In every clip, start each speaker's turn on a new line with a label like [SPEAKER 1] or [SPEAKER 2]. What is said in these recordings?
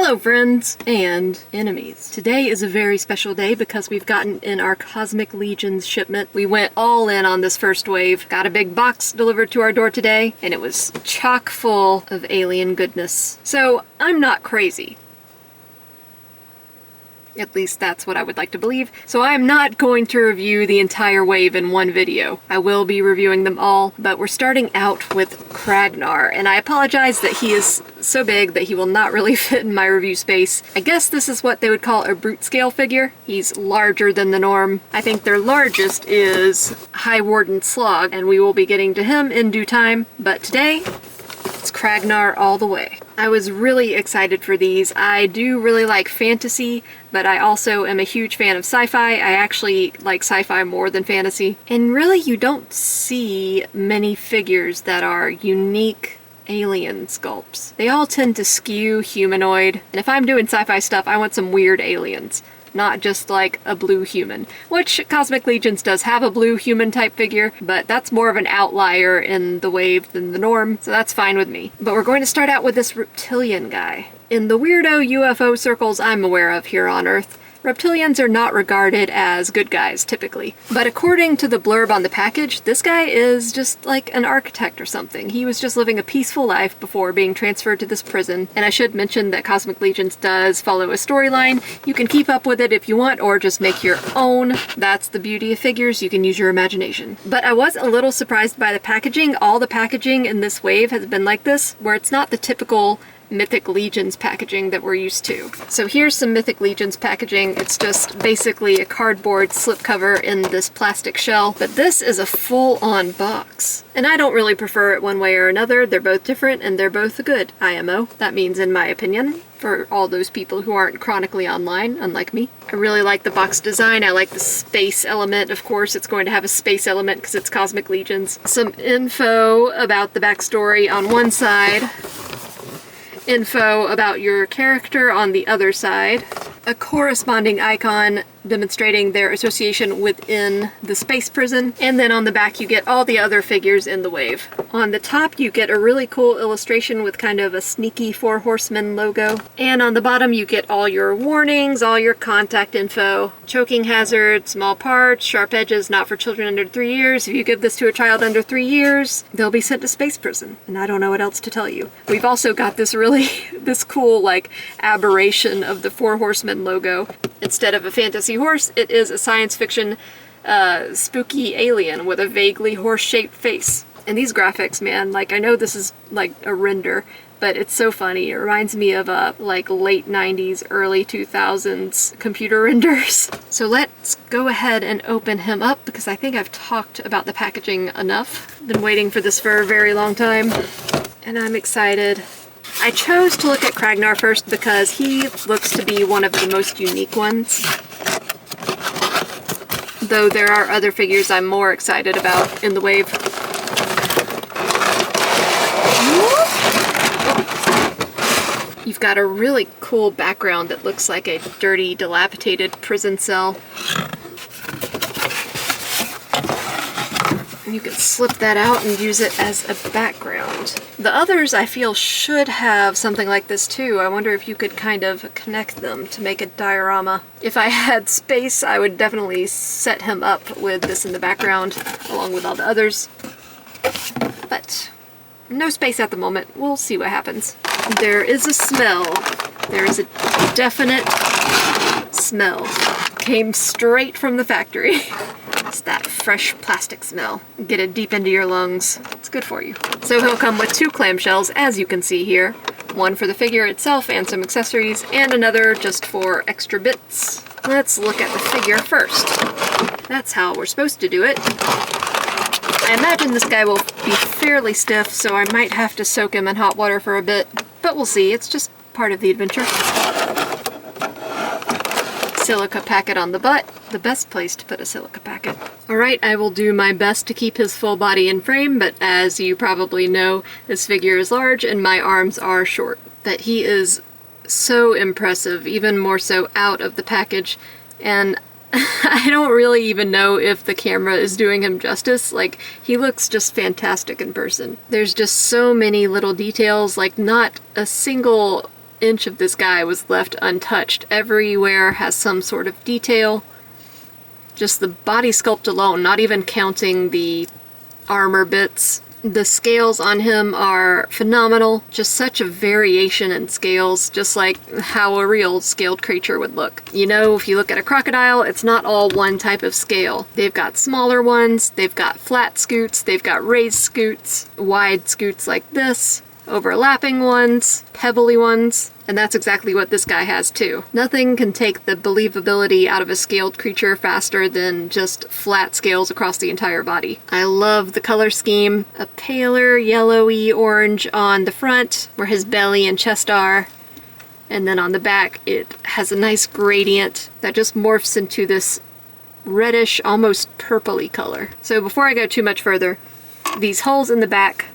[SPEAKER 1] Hello friends and enemies. Today is a very special day because we've gotten in our Cosmic Legions shipment. We went all in on this first wave, got a big box delivered to our door today, and it was chock full of alien goodness. So I'm not crazy. At least that's what I would like to believe. So I'm not going to review the entire wave in one video. I will be reviewing them all, but we're starting out with Kraggnar, and I apologize that he is so big that he will not really fit in my review space. I guess this is what they would call a brute scale figure. He's larger than the norm. I think their largest is High Warden Slog, and we will be getting to him in due time, but today, it's Kraggnar all the way. I was really excited for these. I do really like fantasy, but I also am a huge fan of sci-fi. I actually like sci-fi more than fantasy. And really, you don't see many figures that are unique alien sculpts. They all tend to skew humanoid, and if I'm doing sci-fi stuff, I want some weird aliens. Not just like a blue human, which Cosmic Legions does have a blue human type figure, but that's more of an outlier in the wave than the norm, so that's fine with me. But we're going to start out with this reptilian guy. In the weirdo UFO circles I'm aware of here on Earth, reptilians are not regarded as good guys, typically. But according to the blurb on the package, this guy is just like an architect or something. He was just living a peaceful life before being transferred to this prison. And I should mention that Cosmic Legions does follow a storyline. You can keep up with it if you want, or just make your own. That's the beauty of figures, you can use your imagination. But I was a little surprised by the packaging. All the packaging in this wave has been like this, where it's not the typical Mythic Legions packaging that we're used to. So here's some Mythic Legions packaging. It's just basically a cardboard slipcover in this plastic shell, but this is a full-on box. And I don't really prefer it one way or another. They're both different and they're both good IMO. That means in my opinion, for all those people who aren't chronically online, unlike me. I really like the box design. I like the space element. Of course, it's going to have a space element because it's Cosmic Legions. Some info about the backstory on one side. Info about your character on the other side, a corresponding icon demonstrating their association within the space prison, and then on the back you get all the other figures in the wave. On the top you get a really cool illustration with kind of a sneaky Four Horsemen logo, and on the bottom you get all your warnings, all your contact info, choking hazard, small parts, sharp edges, not for children under 3 years. If you give this to a child under 3 years, they'll be sent to space prison, and I don't know what else to tell you. We've also got this this cool like aberration of the Four Horsemen logo. Instead of a fantasy horse, it is a science fiction spooky alien with a vaguely horse-shaped face. And these graphics, man, like I know this is like a render, but it's so funny. It reminds me of like late 90s, early 2000s computer renders. So let's go ahead and open him up because I think I've talked about the packaging enough. Been waiting for this for a very long time, and I'm excited. I chose to look at Kraggnar first because he looks to be one of the most unique ones. Though there are other figures I'm more excited about in the wave. You've got a really cool background that looks like a dirty, dilapidated prison cell. You can slip that out and use it as a background. The others I feel should have something like this too. I wonder if you could kind of connect them to make a diorama. If I had space, I would definitely set him up with this in the background along with all the others. But no space at the moment. We'll see what happens. There is a smell. There is a definite smell. Came straight from the factory. It's that fresh plastic smell. Get it deep into your lungs. It's good for you. So he'll come with 2 clamshells, as you can see here. One for the figure itself and some accessories, and another just for extra bits. Let's look at the figure first. That's how we're supposed to do it. I imagine this guy will be fairly stiff, so I might have to soak him in hot water for a bit. But we'll see. It's just part of the adventure. Silica packet on the butt, the best place to put a silica packet. Alright, I will do my best to keep his full body in frame, but as you probably know, this figure is large and my arms are short. But he is so impressive, even more so out of the package, and I don't really even know if the camera is doing him justice. Like, he looks just fantastic in person. There's just so many little details, like not a single inch of this guy was left untouched. Everywhere has some sort of detail. Just the body sculpt alone, not even counting the armor bits. The scales on him are phenomenal. Just such a variation in scales, just like how a real scaled creature would look. You know, if you look at a crocodile, it's not all one type of scale. They've got smaller ones, they've got flat scoots, they've got raised scoots, wide scoots like this, overlapping ones, pebbly ones, and that's exactly what this guy has too. Nothing can take the believability out of a scaled creature faster than just flat scales across the entire body. I love the color scheme. A paler yellowy orange on the front where his belly and chest are, and then on the back it has a nice gradient that just morphs into this reddish, almost purpley color. So before I go too much further, these holes in the back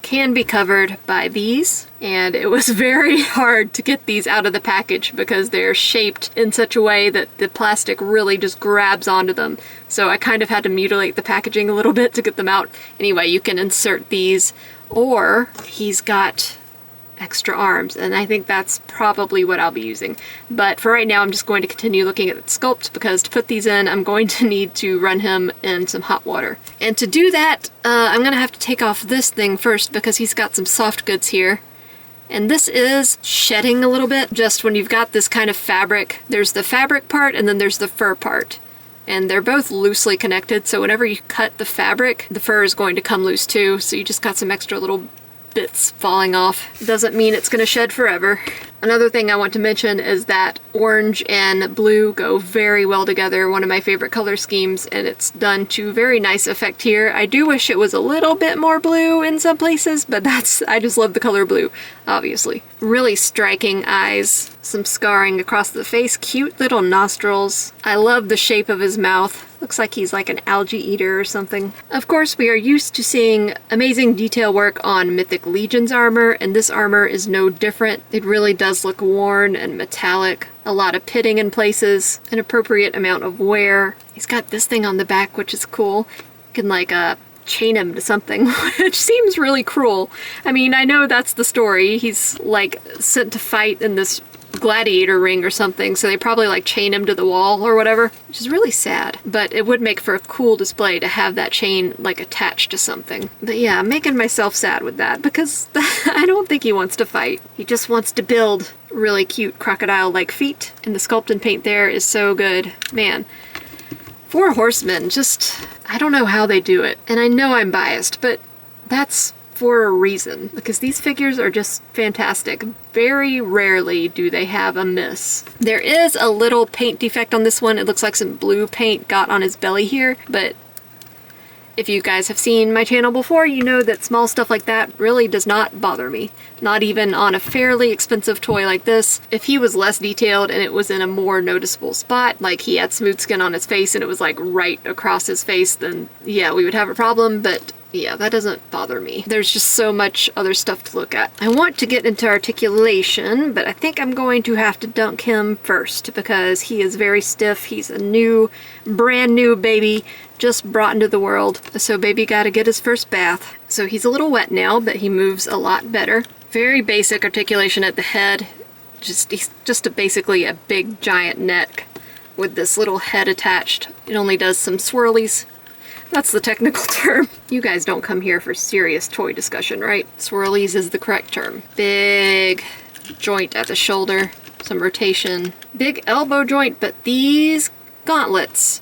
[SPEAKER 1] can be covered by these, and it was very hard to get these out of the package because they're shaped in such a way that the plastic really just grabs onto them. So I kind of had to mutilate the packaging a little bit to get them out. Anyway, you can insert these, or he's got extra arms, and I think that's probably what I'll be using. But for right now, I'm just going to continue looking at the sculpt, because to put these in, I'm going to need to run him in some hot water. And to do that, I'm gonna have to take off this thing first, because he's got some soft goods here. And this is shedding a little bit. Just when you've got this kind of fabric, there's the fabric part and then there's the fur part. And they're both loosely connected, so whenever you cut the fabric, the fur is going to come loose too, so you just got some extra little bits falling off. Doesn't mean it's gonna shed forever. Another thing I want to mention is that orange and blue go very well together, one of my favorite color schemes, and it's done to very nice effect here. I do wish it was a little bit more blue in some places, but I just love the color blue, obviously. Really striking eyes, some scarring across the face, cute little nostrils. I love the shape of his mouth. Looks like he's like an algae eater or something. Of course, we are used to seeing amazing detail work on Mythic Legion's armor, and this armor is no different. It really does look worn and metallic. A lot of pitting in places, an appropriate amount of wear. He's got this thing on the back, which is cool. You can like chain him to something, which seems really cruel. I mean, I know that's the story. He's like sent to fight in this gladiator ring or something, so they probably like chain him to the wall or whatever, which is really sad. But it would make for a cool display to have that chain like attached to something. But yeah, I'm making myself sad with that because I don't think he wants to fight. He just wants to build really cute crocodile-like feet, and the sculpt and paint there is so good. Man, 4 horsemen, just, I don't know how they do it. And I know I'm biased, but that's for a reason, because these figures are just fantastic. Very rarely do they have a miss. There is a little paint defect on this one. It looks like some blue paint got on his belly here, but if you guys have seen my channel before, you know that small stuff like that really does not bother me. Not even on a fairly expensive toy like this. If he was less detailed and it was in a more noticeable spot, like he had smooth skin on his face and it was like right across his face, then yeah, we would have a problem, but yeah, that doesn't bother me. There's just so much other stuff to look at. I want to get into articulation, but I think I'm going to have to dunk him first because he is very stiff. He's a brand new baby, just brought into the world. So baby gotta get his first bath. So he's a little wet now, but he moves a lot better. Very basic articulation at the head. He's just basically a big giant neck with this little head attached. It only does some swirlies. That's the technical term. You guys don't come here for serious toy discussion, right? Swirlies is the correct term. Big joint at the shoulder, some rotation. Big elbow joint, but these gauntlets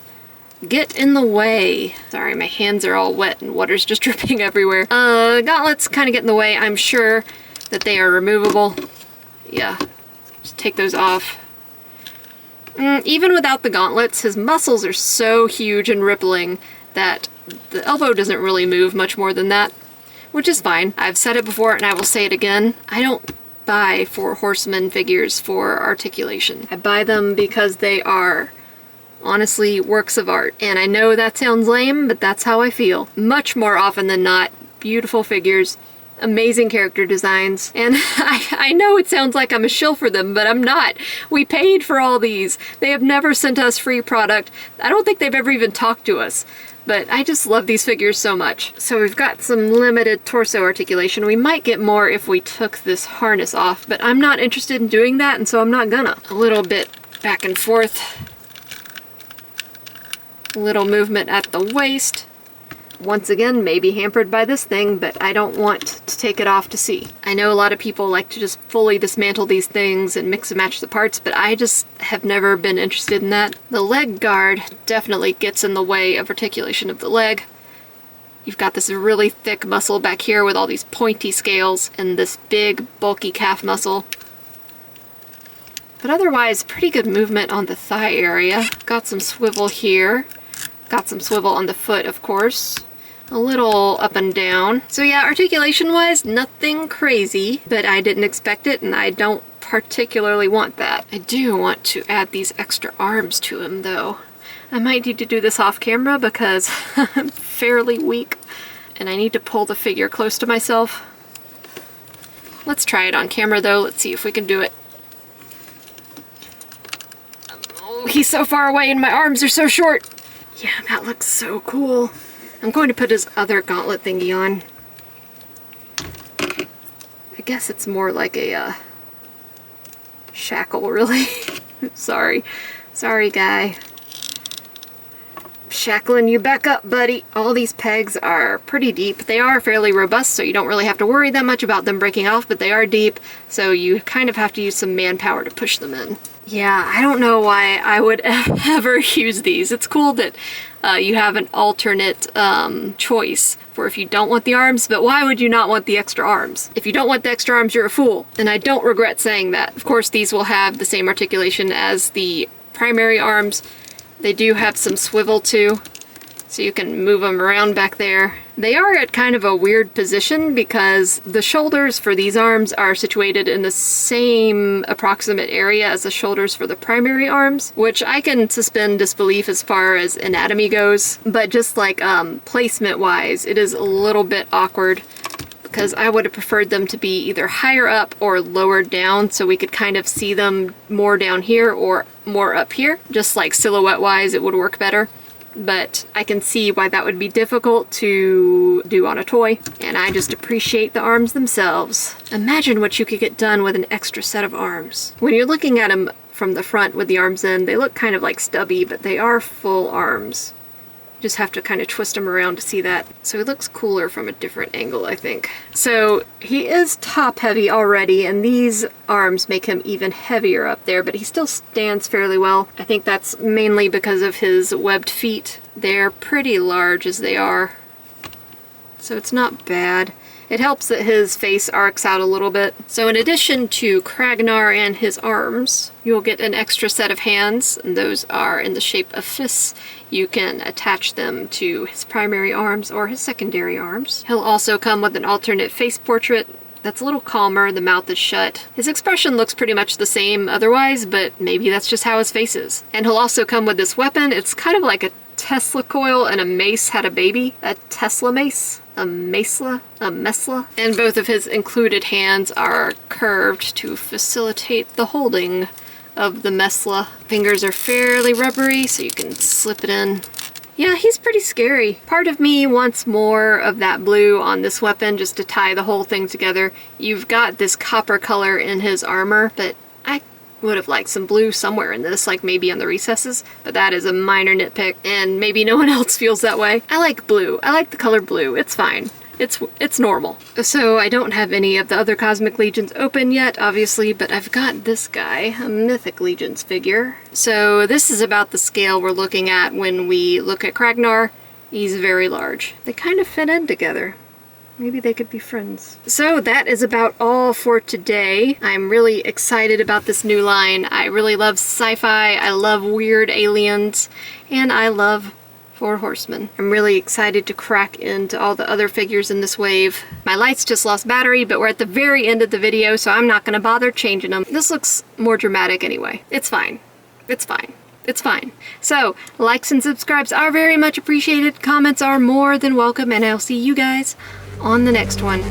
[SPEAKER 1] get in the way. Sorry, my hands are all wet and water's just dripping everywhere. Gauntlets kind of get in the way. I'm sure that they are removable. Yeah, just take those off. Even without the gauntlets, his muscles are so huge and rippling that the elbow doesn't really move much more than that, which is fine. I've said it before and I will say it again. I don't buy 4 horsemen figures for articulation. I buy them because they are honestly works of art. And I know that sounds lame, but that's how I feel. Much more often than not, beautiful figures, amazing character designs, and I know it sounds like I'm a shill for them, but I'm not. We paid for all these. They have never sent us free product. I don't think they've ever even talked to us. but I just love these figures so much. So we've got some limited torso articulation. We might get more if we took this harness off, but I'm not interested in doing that, and so I'm not gonna. A little bit back and forth. A little movement at the waist. Once again, maybe hampered by this thing, but I don't want to take it off to see. I know a lot of people like to just fully dismantle these things and mix and match the parts, but I just have never been interested in that. The leg guard definitely gets in the way of articulation of the leg. You've got this really thick muscle back here with all these pointy scales and this big bulky calf muscle. But otherwise, pretty good movement on the thigh area. Got some swivel here. Got some swivel on the foot, of course. A little up and down. So yeah, articulation-wise, nothing crazy, but I didn't expect it, and I don't particularly want that. I do want to add these extra arms to him, though. I might need to do this off camera because I'm fairly weak, and I need to pull the figure close to myself. Let's try it on camera, though. Let's see if we can do it. Oh, he's so far away, and my arms are so short. Yeah, that looks so cool. I'm going to put his other gauntlet thingy on. I guess it's more like a shackle, really. Sorry. Sorry, guy. Shackling you back up, buddy. All these pegs are pretty deep. They are fairly robust, so you don't really have to worry that much about them breaking off, but they are deep, so you kind of have to use some manpower to push them in. Yeah, I don't know why I would ever use these. It's cool that you have an alternate choice for if you don't want the arms, but why would you not want the extra arms? If you don't want the extra arms, you're a fool. And I don't regret saying that. Of course, these will have the same articulation as the primary arms. They do have some swivel too, so you can move them around back there. They are at kind of a weird position because the shoulders for these arms are situated in the same approximate area as the shoulders for the primary arms, which I can suspend disbelief as far as anatomy goes, but just like placement-wise, it is a little bit awkward because I would have preferred them to be either higher up or lower down so we could kind of see them more down here or more up here. Just like silhouette-wise, it would work better. But I can see why that would be difficult to do on a toy, and I just appreciate the arms themselves. Imagine what you could get done with an extra set of arms. When you're looking at them from the front with the arms in, they look kind of like stubby, but they are full arms. You just have to kind of twist them around to see that. So he looks cooler from a different angle, I think. So he is top heavy already, and these arms make him even heavier up there, but he still stands fairly well. I think that's mainly because of his webbed feet. They're pretty large as they are, so it's not bad. It helps that his face arcs out a little bit. So in addition to Kraggnar and his arms, you'll get an extra set of hands, and those are in the shape of fists. You can attach them to his primary arms or his secondary arms. He'll also come with an alternate face portrait that's a little calmer, the mouth is shut. His expression looks pretty much the same otherwise, but maybe that's just how his face is. And he'll also come with this weapon. It's kind of like a Tesla coil and a mace had a baby. A Tesla mace? A mesla? A mesla? And both of his included hands are curved to facilitate the holding of the mesla. Fingers are fairly rubbery, so you can slip it in. Yeah, he's pretty scary. Part of me wants more of that blue on this weapon just to tie the whole thing together. You've got this copper color in his armor, but I would have liked some blue somewhere in this, like maybe on the recesses, but that is a minor nitpick, and maybe no one else feels that way. I like blue. I like the color blue. It's fine. It's normal. So I don't have any of the other Cosmic Legions open yet, obviously, but I've got this guy, a Mythic Legions figure. So this is about the scale we're looking at when we look at Kraggnar. He's very large. They kind of fit in together. Maybe they could be friends. So that is about all for today. I'm really excited about this new line. I really love sci-fi, I love weird aliens, and I love Four Horsemen. I'm really excited to crack into all the other figures in this wave. My lights just lost battery, but we're at the very end of the video, so I'm not gonna bother changing them. This looks more dramatic anyway. It's fine. It's fine. It's fine. So, likes and subscribes are very much appreciated. Comments are more than welcome, and I'll see you guys on the next one.